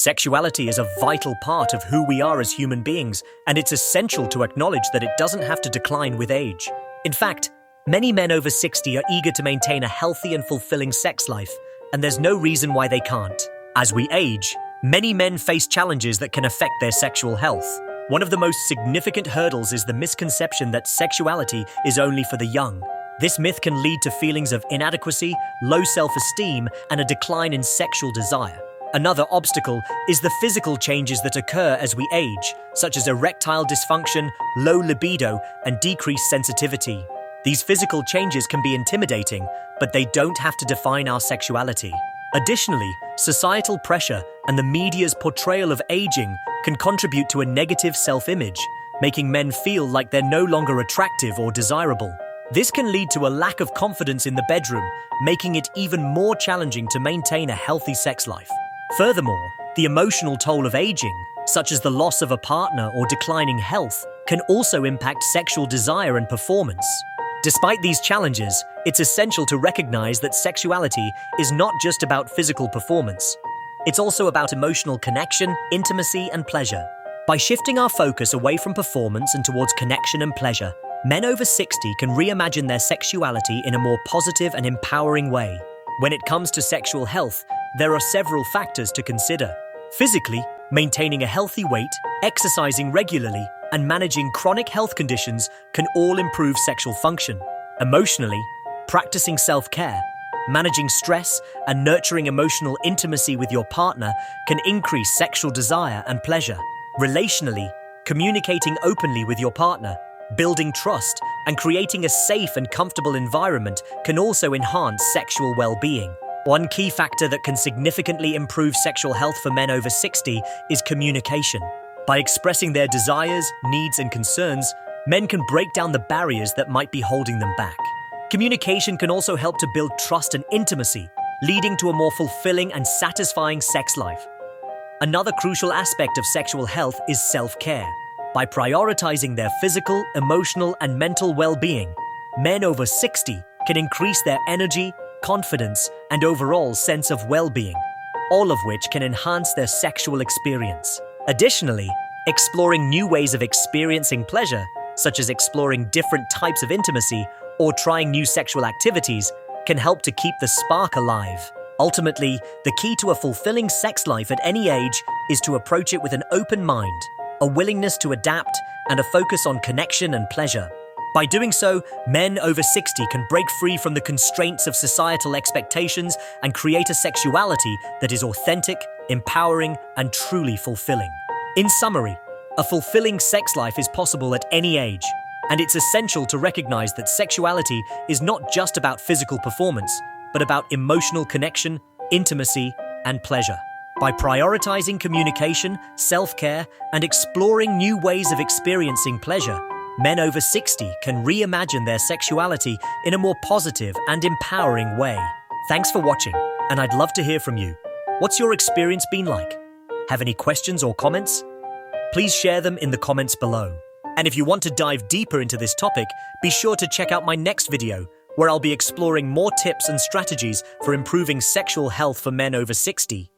Sexuality is a vital part of who we are as human beings, and it's essential to acknowledge that it doesn't have to decline with age. In fact, many men over 60 are eager to maintain a healthy and fulfilling sex life, and there's no reason why they can't. As we age, many men face challenges that can affect their sexual health. One of the most significant hurdles is the misconception that sexuality is only for the young. This myth can lead to feelings of inadequacy, low self-esteem, and a decline in sexual desire. Another obstacle is the physical changes that occur as we age, such as erectile dysfunction, low libido, and decreased sensitivity. These physical changes can be intimidating, but they don't have to define our sexuality. Additionally, societal pressure and the media's portrayal of aging can contribute to a negative self-image, making men feel like they're no longer attractive or desirable. This can lead to a lack of confidence in the bedroom, making it even more challenging to maintain a healthy sex life. Furthermore, the emotional toll of aging, such as the loss of a partner or declining health, can also impact sexual desire and performance. Despite these challenges, it's essential to recognize that sexuality is not just about physical performance. It's also about emotional connection, intimacy, and pleasure. By shifting our focus away from performance and towards connection and pleasure, men over 60 can reimagine their sexuality in a more positive and empowering way. When it comes to sexual health, there are several factors to consider. Physically, maintaining a healthy weight, exercising regularly, and managing chronic health conditions can all improve sexual function. Emotionally, practicing self-care, managing stress, and nurturing emotional intimacy with your partner can increase sexual desire and pleasure. Relationally, communicating openly with your partner, building trust, and creating a safe and comfortable environment can also enhance sexual well-being. One key factor that can significantly improve sexual health for men over 60 is communication. By expressing their desires, needs, and concerns, men can break down the barriers that might be holding them back. Communication can also help to build trust and intimacy, leading to a more fulfilling and satisfying sex life. Another crucial aspect of sexual health is self-care. By prioritizing their physical, emotional, and mental well-being, men over 60 can increase their energy, confidence, and overall sense of well-being, all of which can enhance their sexual experience. Additionally, exploring new ways of experiencing pleasure, such as exploring different types of intimacy or trying new sexual activities, can help to keep the spark alive. Ultimately, the key to a fulfilling sex life at any age is to approach it with an open mind, a willingness to adapt, and a focus on connection and pleasure. By doing so, men over 60 can break free from the constraints of societal expectations and create a sexuality that is authentic, empowering, and truly fulfilling. In summary, a fulfilling sex life is possible at any age, and it's essential to recognize that sexuality is not just about physical performance, but about emotional connection, intimacy, and pleasure. By prioritizing communication, self-care, and exploring new ways of experiencing pleasure, men over 60 can reimagine their sexuality in a more positive and empowering way. Thanks for watching, and I'd love to hear from you. What's your experience been like? Have any questions or comments? Please share them in the comments below. And if you want to dive deeper into this topic, be sure to check out my next video, where I'll be exploring more tips and strategies for improving sexual health for men over 60.